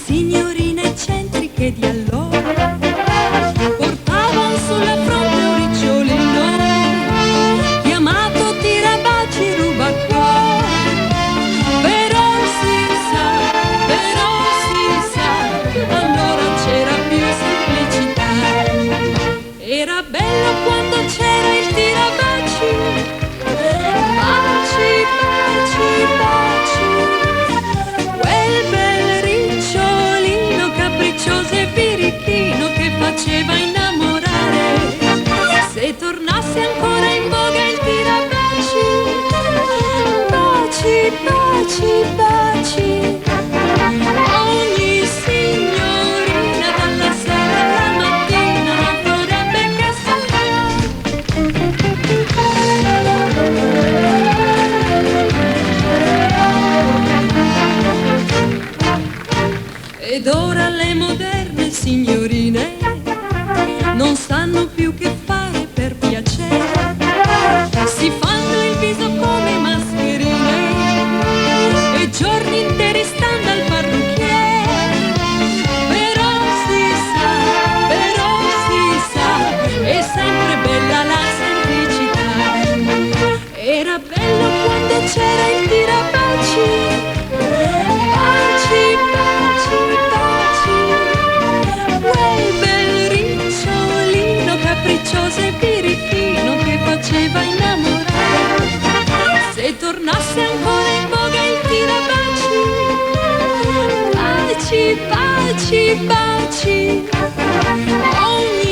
signorine eccentriche di allora portavan sulla fronte un ricciolino chiamato tirabaci rubacuore. Però si sa, allora c'era più semplicità. Era bello quando c'era il tirabaci, baci, baci, baci, quel bel ricciolino capriccioso e birichino che faceva innamorare. Se tornasse ancora in voga il tirabaci, baci, baci, baci, ogni signorina dalla sera alla mattina non vorrebbe che ed ora le moderne signorine non sanno più che fare per piacere, si fanno il viso come mascherine e giorni interi stanno al parrucchiere. Però si sa, è sempre bella la semplicità. Era bello quando c'era il tirabaci, baci, baci, baci, quel bel ricciolino capriccioso e birichino che faceva innamorare. Se tornasse ancora in voga il tirabaci, baci, baci, baci, ogni